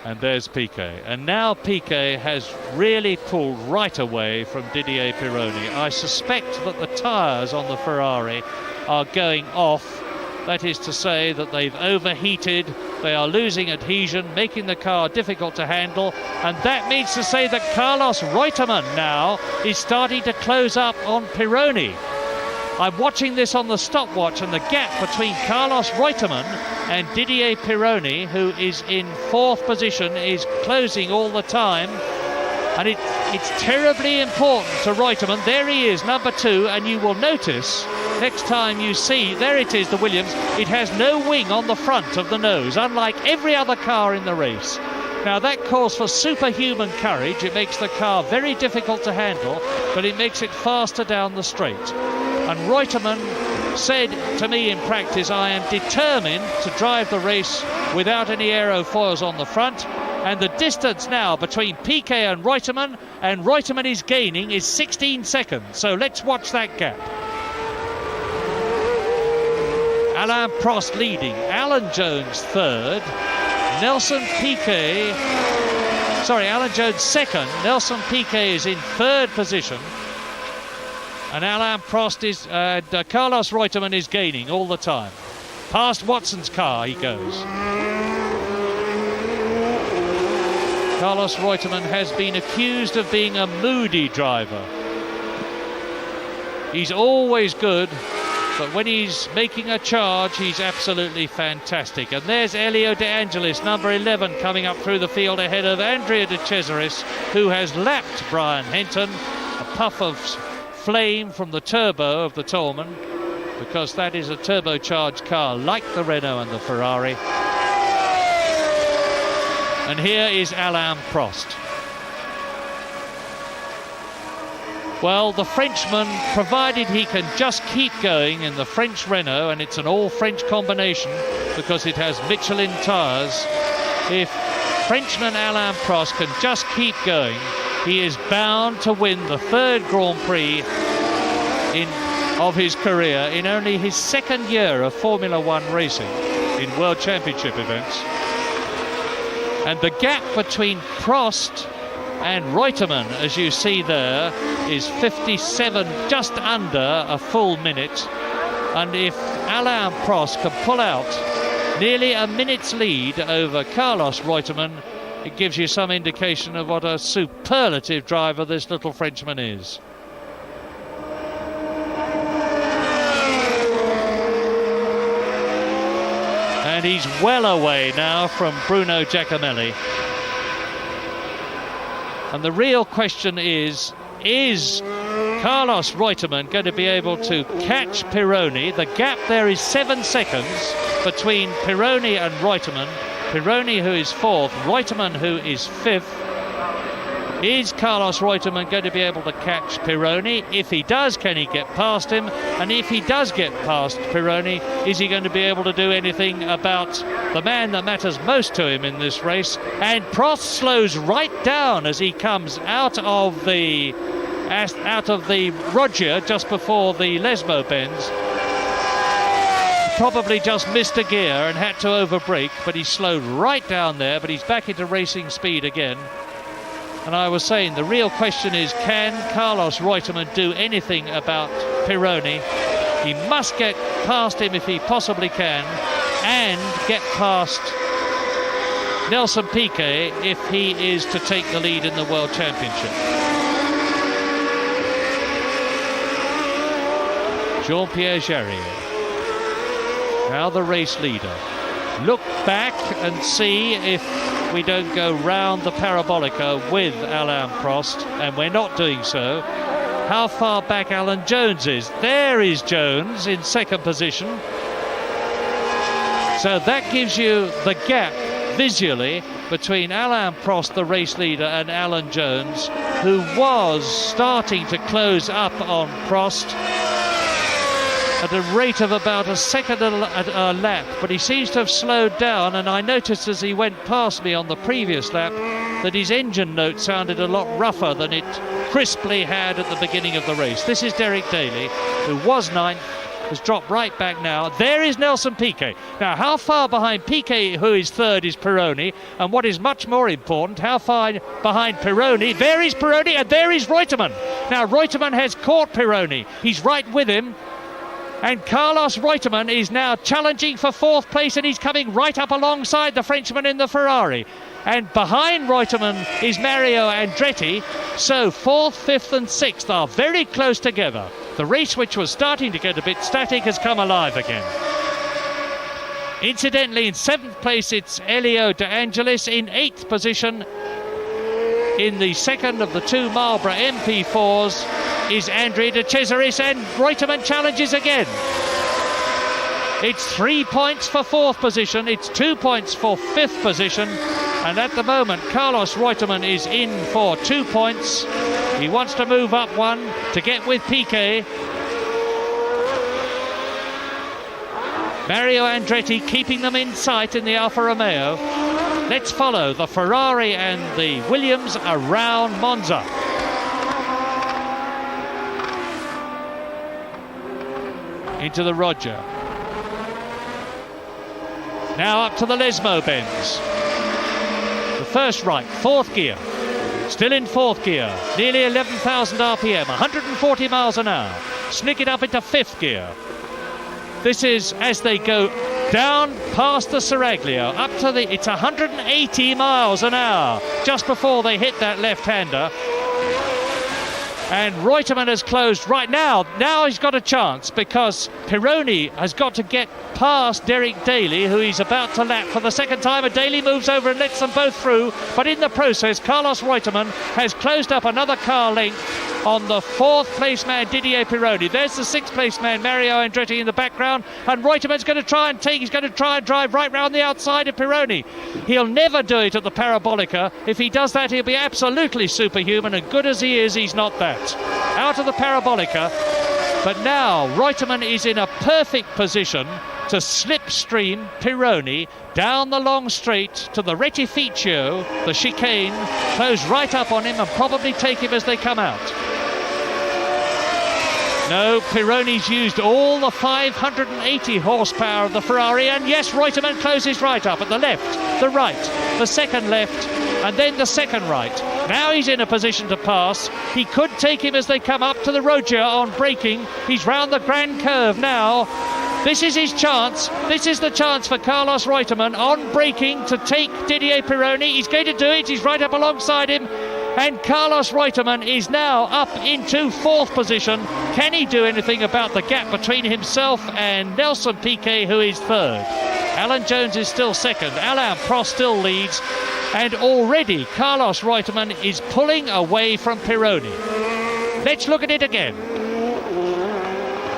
And there's Piquet. And now Piquet has really pulled right away from Didier Pironi. I suspect that the tyres on the Ferrari are going off. That is to say that they've overheated, they are losing adhesion, making the car difficult to handle. And that means to say that Carlos Reutemann now is starting to close up on Pironi. I'm watching this on the stopwatch, and the gap between Carlos Reutemann and Didier Pironi, who is in 4th position, is closing all the time. And it's terribly important to Reutemann. There he is, number 2, and you will notice next time you see, there it is, the Williams, it has no wing on the front of the nose, unlike every other car in the race. Now that calls for superhuman courage. It makes the car very difficult to handle, but it makes it faster down the straight. And Reutemann said to me in practice, I am determined to drive the race without any aerofoils on the front. And the distance now between Piquet and Reutemann is gaining, is 16 seconds. So let's watch that gap. Alain Prost leading, Alan Jones 3rd, Alan Jones 2nd, Nelson Piquet is in 3rd position. And Alain Prost is, Carlos Reutemann is gaining all the time. Past Watson's car he goes. Carlos Reutemann has been accused of being a moody driver. He's always good, but when he's making a charge, he's absolutely fantastic. And there's Elio De Angelis, number 11, coming up through the field ahead of Andrea De Cesaris, who has lapped Brian Henton. A puff of flame from the turbo of the Toleman, because that is a turbocharged car like the Renault and the Ferrari. And here is Alain Prost. Well, the Frenchman, provided he can just keep going in the French Renault, and it's an all-French combination because it has Michelin tyres, if Frenchman Alain Prost can just keep going, he is bound to win the 3rd Grand Prix of his career in only his 2nd year of Formula 1 racing in World Championship events. And the gap between Prost and Reutemann, as you see there, is 57, just under a full minute. And if Alain Prost can pull out nearly a minute's lead over Carlos Reutemann, it gives you some indication of what a superlative driver this little Frenchman is. And he's well away now from Bruno Giacomelli. And the real question is Carlos Reutemann going to be able to catch Pironi? The gap there is 7 seconds between Pironi and Reutemann. Pironi, who is 4th, Reutemann, who is 5th. Is Carlos Reutemann going to be able to catch Pironi? If he does, can he get past him? And if he does get past Pironi, is he going to be able to do anything about the man that matters most to him in this race? And Prost slows right down as he comes out of the Roger just before the Lesmo bends. Probably just missed a gear and had to overbrake, but he slowed right down there, but he's back into racing speed again. And I was saying, the real question is, can Carlos Reutemann do anything about Pironi? He must get past him if he possibly can. and get past Nelson Piquet if he is to take the lead in the World Championship. Jean-Pierre Jarier, now the race leader. Look back and see if we don't go round the parabolica with Alain Prost, and we're not doing so. How far back Alan Jones is. There is Jones in second position. So that gives you the gap visually between Alain Prost, the race leader, and Alan Jones, who was starting to close up on Prost at a rate of about a second a lap, but he seems to have slowed down, and I noticed as he went past me on the previous lap that his engine note sounded a lot rougher than it crisply had at the beginning of the race. This is Derek Daly, who was ninth, has dropped right back now. There is Nelson Piquet. Now, how far behind Piquet, who is third, is Pironi? And what is much more important, how far behind Pironi? There is Pironi, and there is Reutemann. Now, Reutemann has caught Pironi. He's right with him. And Carlos Reutemann is now challenging for fourth place, and he's coming right up alongside the Frenchman in the Ferrari. And behind Reutemann is Mario Andretti. So fourth, fifth and sixth are very close together. The race, which was starting to get a bit static, has come alive again. Incidentally, in seventh place it's Elio De Angelis. In eighth position, in the second of the two Marlboro MP4s, is Andrea De Cesaris, and Reutemann challenges again. It's 3 points for fourth position, it's 2 points for fifth position, and at the moment Carlos Reutemann is in for 2 points. He wants to move up one to get with Piquet. Mario Andretti keeping them in sight in the Alfa Romeo. Let's follow the Ferrari and the Williams around Monza. Into the Roger. Now up to the Lesmo bends. The first right, fourth gear. Still in fourth gear. Nearly 11,000 RPM, 140 miles an hour. Snick it up into fifth gear. This is as they go down past the Seraglio, up to the, it's 180 miles an hour just before they hit that left-hander. And Reutemann has closed right now. Now he's got a chance because Pironi has got to get past Derek Daly, who he's about to lap for the second time. And Daly moves over and lets them both through. But in the process, Carlos Reutemann has closed up another car length on the fourth place man, Didier Pironi. There's the sixth place man, Mario Andretti, in the background. And Reutemann's going to try and drive right round the outside of Pironi. He'll never do it at the Parabolica. If he does that, he'll be absolutely superhuman. And good as he is, he's not that. Out of the Parabolica, but now Reutemann is in a perfect position to slipstream Pironi down the long straight to the Rettificio, the chicane, close right up on him and probably take him as they come out. No, Pironi's used all the 580 horsepower of the Ferrari, and yes, Reutemann closes right up at the left, the right, the second left, and then the second right. Now he's in a position to pass. He could take him as they come up to the Roger on braking. He's round the grand curve now. This is his chance. This is the chance for Carlos Reutemann on braking to take Didier Pironi. He's going to do it. He's right up alongside him. And Carlos Reutemann is now up into fourth position. Can he do anything about the gap between himself and Nelson Piquet, who is third? Alan Jones is still second. Alain Prost still leads. And already Carlos Reutemann is pulling away from Pironi. Let's look at it again.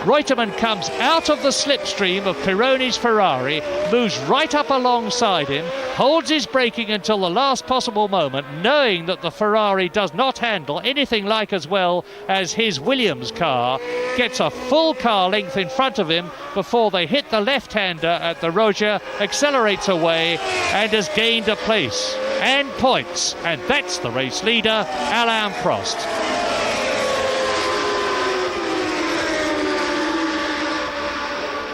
Reutemann comes out of the slipstream of Pironi's Ferrari, moves right up alongside him, holds his braking until the last possible moment, knowing that the Ferrari does not handle anything like as well as his Williams car, gets a full car length in front of him before they hit the left-hander at the Roger, accelerates away and has gained a place and points. And that's the race leader, Alain Prost.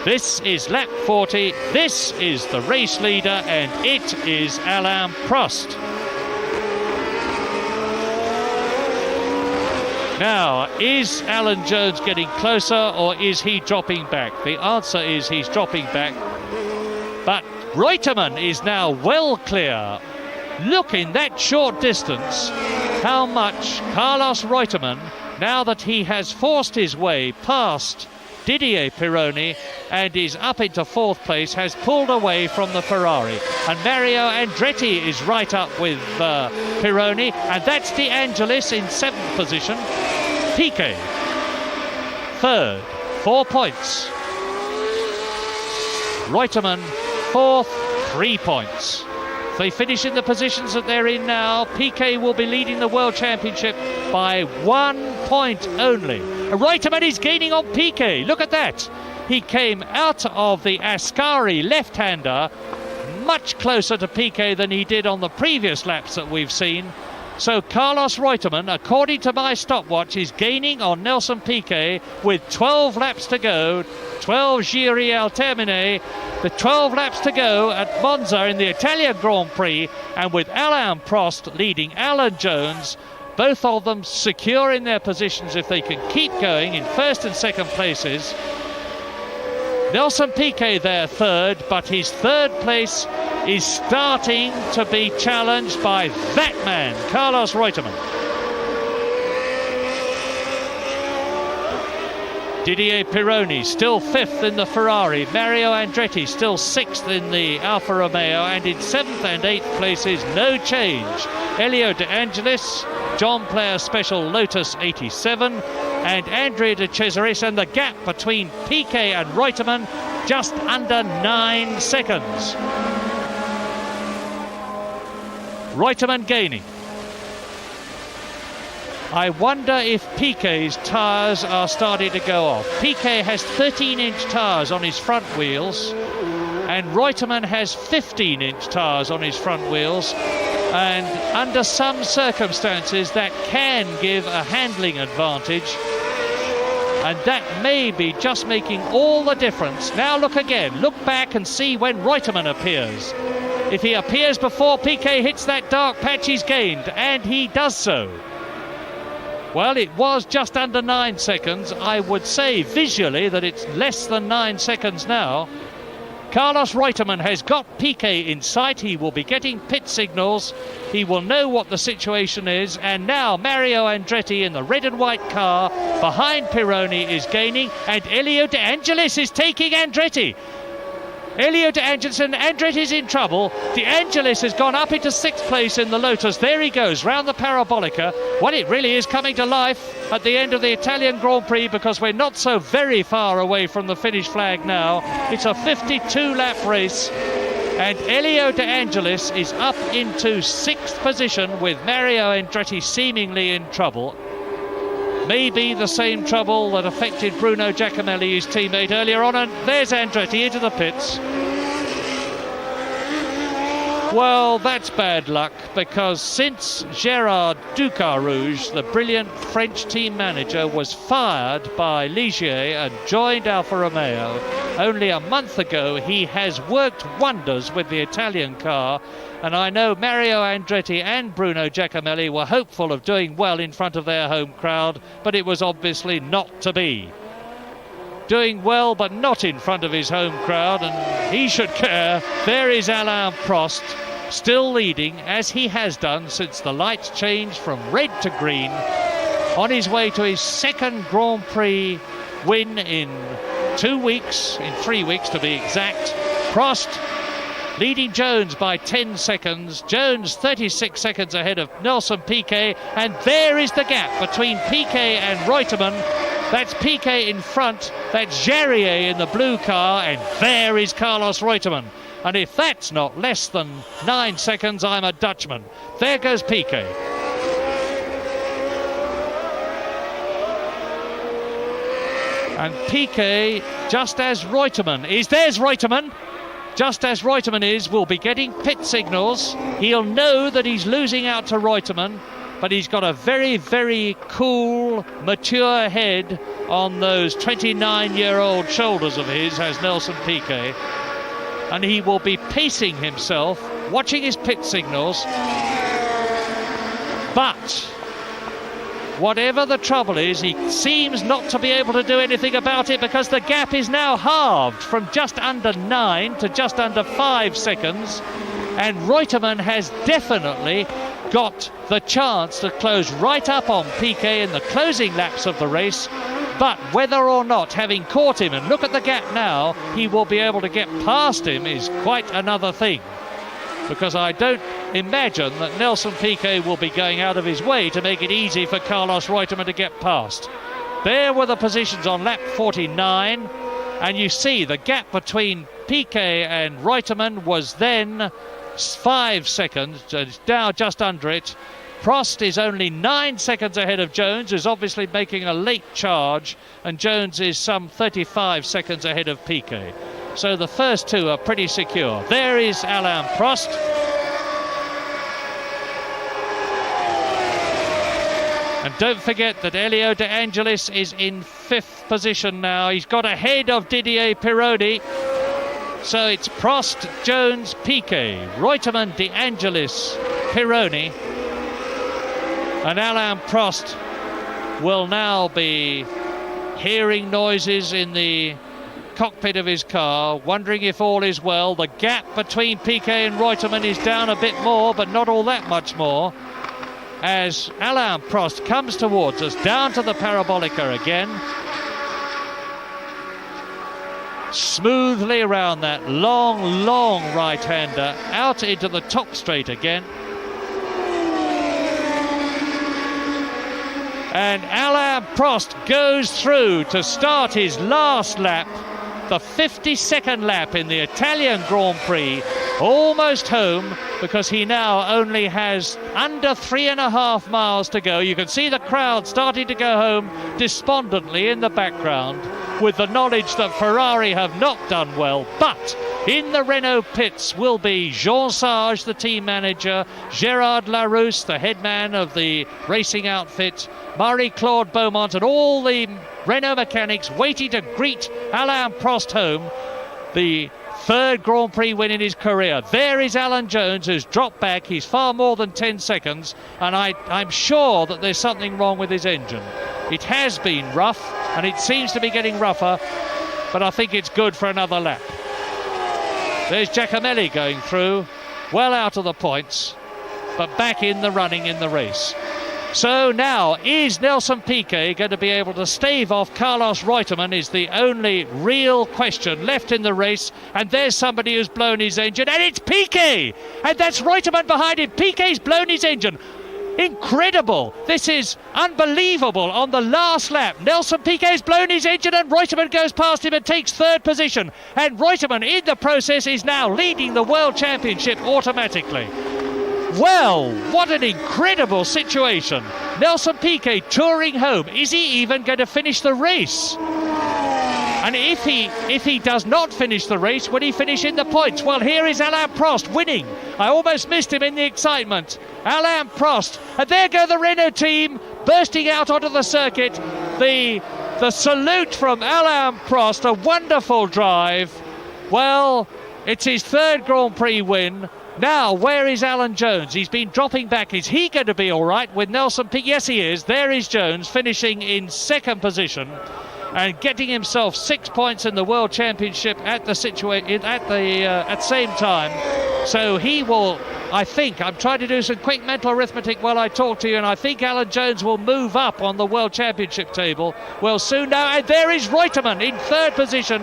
This is lap 40, this is the race leader, and it is Alain Prost. Now, is Alan Jones getting closer or is he dropping back? The answer is he's dropping back. But Reutemann is now well clear. Look in that short distance how much Carlos Reutemann, now that he has forced his way past Didier Pironi and is up into fourth place, has pulled away from the Ferrari. And Mario Andretti is right up with Pironi, and that's De Angelis in 7th position. Piquet, 3rd, 4 points. Reutemann, 4th, 3 points. If they finish in the positions that they're in now, Piquet will be leading the World Championship by 1 point only. Reutemann is gaining on Piquet. Look at that. He came out of the Ascari left-hander much closer to Piquet than he did on the previous laps that we've seen. So Carlos Reutemann, according to my stopwatch, is gaining on Nelson Piquet with 12 laps to go. 12 Giri al termine, the 12 laps to go at Monza in the Italian Grand Prix, and with Alain Prost leading Alan Jones, both of them secure in their positions if they can keep going in first and second places. Nelson Piquet there 3rd, but his 3rd place is starting to be challenged by that man, Carlos Reutemann. Didier Pironi still 5th in the Ferrari. Mario Andretti still 6th in the Alfa Romeo, and in 7th and 8th places, no change. Elio De Angelis, John Player Special Lotus 87, and Andrea De Cesaris, and the gap between Piquet and Reutemann just under 9 seconds. Reutemann gaining. I wonder if Piquet's tyres are starting to go off. Piquet has 13-inch tyres on his front wheels, and Reutemann has 15-inch tyres on his front wheels, and under some circumstances that can give a handling advantage, and that may be just making all the difference. Now look again, look back and see when Reutemann appears. If he appears before Piquet hits that dark patch, he's gained, and he does so. Well, it was just under 9 seconds. I would say visually that it's less than 9 seconds now. Carlos Reutemann has got Piquet in sight. He will be getting pit signals. He will know what the situation is. And now Mario Andretti in the red and white car behind Pironi is gaining. And Elio De Angelis is taking Andretti. Elio De Angelis, and Andretti's in trouble. De Angelis has gone up into 6th place in the Lotus. There he goes, round the Parabolica. Well, it really is coming to life at the end of the Italian Grand Prix, because we're not so very far away from the finish flag now. It's a 52-lap race, and Elio De Angelis is up into 6th position with Mario Andretti seemingly in trouble. Maybe the same trouble that affected Bruno Giacomelli, his teammate, earlier on. And there's Andretti into the pits. Well, that's bad luck, because since Gérard Ducarouge, the brilliant French team manager, was fired by Ligier and joined Alfa Romeo only a month ago, he has worked wonders with the Italian car. And I know Mario Andretti and Bruno Giacomelli were hopeful of doing well in front of their home crowd, but it was obviously not to be. Doing well, but not in front of his home crowd, and he should care. There is Alain Prost, still leading, as he has done since the lights changed from red to green, on his way to his 2nd Grand Prix win in 2 weeks, in 3 weeks to be exact. Prost leading Jones by 10 seconds. Jones 36 seconds ahead of Nelson Piquet, and there is the gap between Piquet and Reutemann. That's Piquet in front, that's Jarier in the blue car, and there is Carlos Reutemann. And if that's not less than 9 seconds, I'm a Dutchman. There goes Piquet. And Piquet, just as Reutemann is, there's Reutemann. Just as Reutemann is, will be getting pit signals. He'll know that he's losing out to Reutemann, but he's got a very, very cool, mature head on those 29-year-old shoulders of his, has Nelson Piquet. And he will be pacing himself, watching his pit signals. But whatever the trouble is, he seems not to be able to do anything about it, because the gap is now halved from just under 9 to just under 5 seconds. And Reutemann has definitely got the chance to close right up on Piquet in the closing laps of the race. But whether or not, having caught him, and look at the gap now, he will be able to get past him is quite another thing. Because I don't imagine that Nelson Piquet will be going out of his way to make it easy for Carlos Reutemann to get past. There were the positions on lap 49, and you see the gap between Piquet and Reutemann was then 5 seconds, it's now just under it. Prost is only 9 seconds ahead of Jones, who's obviously making a late charge, and Jones is some 35 seconds ahead of Piquet. So the first two are pretty secure. There is Alain Prost. And don't forget that Elio De Angelis is in 5th position now. He's got ahead of Didier Pironi. So it's Prost, Jones, Piquet, Reutemann, De Angelis, Pironi. And Alain Prost will now be hearing noises in the cockpit of his car, wondering if all is well. The gap between Piquet and Reutemann is down a bit more, but not all that much more, as Alain Prost comes towards us, down to the parabolica again. Smoothly around that long right-hander, out into the top straight again. And Alain Prost goes through to start his last lap, the 52nd lap in the Italian Grand Prix, almost home, because he now only has under 3.5 miles to go. You can see the crowd starting to go home despondently in the background, with the knowledge that Ferrari have not done well. But in the Renault pits will be Jean Sage, the team manager, Gérard Larousse, the head man of the racing outfit, Marie-Claude Beaumont, and all the Renault mechanics waiting to greet Alain Prost home, the 3rd Grand Prix win in his career. There is Alan Jones, who's dropped back. He's far more than 10 seconds, and I'm sure that there's something wrong with his engine. It has been rough, and it seems to be getting rougher, but I think it's good for another lap. There's Giacomelli going through, well out of the points, but back in the running in the race. So now, is Nelson Piquet going to be able to stave off Carlos Reutemann is the only real question left in the race. And there's somebody who's blown his engine, and it's Piquet! And that's Reutemann behind him. Piquet's blown his engine. Incredible. This is unbelievable. On the last lap, Nelson Piquet's blown his engine, and Reutemann goes past him and takes 3rd position. And Reutemann, in the process, is now leading the World Championship automatically. Well, what an incredible situation. Nelson Piquet touring home. Is he even going to finish the race? And if he does not finish the race, will he finish in the points? Well, here is Alain Prost winning. I almost missed him in the excitement. Alain Prost. And there go the Renault team bursting out onto the circuit. The salute from Alain Prost, a wonderful drive. Well, it's his 3rd Grand Prix win. Now, where is Alan Jones? He's been dropping back. Is he going to be all right with Nelson Piquet? Yes, he is. There is Jones finishing in 2nd position and getting himself 6 points in the World Championship at the same time. So he will, I think, I'm trying to do some quick mental arithmetic while I talk to you, and I think Alan Jones will move up on the World Championship table well soon now. And there is Reutemann in 3rd position.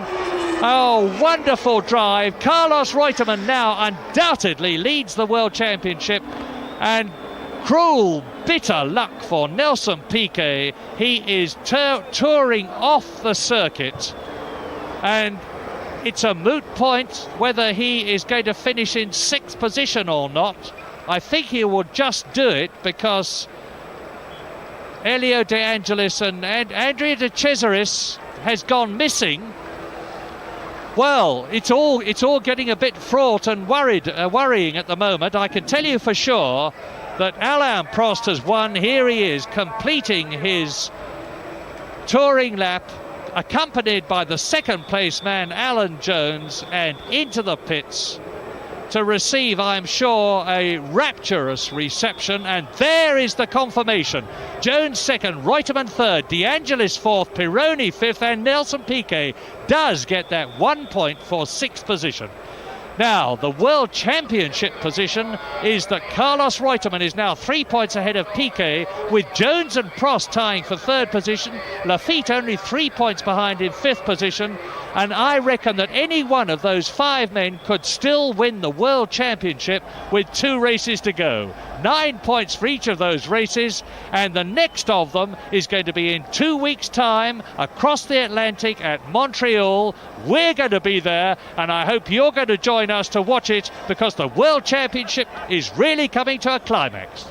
Oh, wonderful drive. Carlos Reutemann now undoubtedly leads the World Championship, and cruel, bitter luck for Nelson Piquet. He is touring off the circuit, and it's a moot point whether he is going to finish in 6th position or not. I think he will just do it because Elio De Angelis and Andrea De Cesaris has gone missing. Well, it's all getting a bit fraught and worrying at the moment. I can tell you for sure that Alain Prost has won. Here he is, completing his touring lap, accompanied by the 2nd place man, Alan Jones, and into the pits to receive, I'm sure, a rapturous reception. And there is the confirmation. Jones second, Reutemann third, De Angelis fourth, Pironi fifth, and Nelson Piquet does get that 1 point for sixth position. Now, the World Championship position is that Carlos Reutemann is now 3 points ahead of Piquet, with Jones and Prost tying for third position, Lafitte only 3 points behind in fifth position, and I reckon that any one of those five men could still win the World Championship with 2 races to go. 9 points for each of those races, and the next of them is going to be in 2 weeks' time across the Atlantic at Montreal. We're going to be there, and I hope you're going to join us to watch it, because the World Championship is really coming to a climax.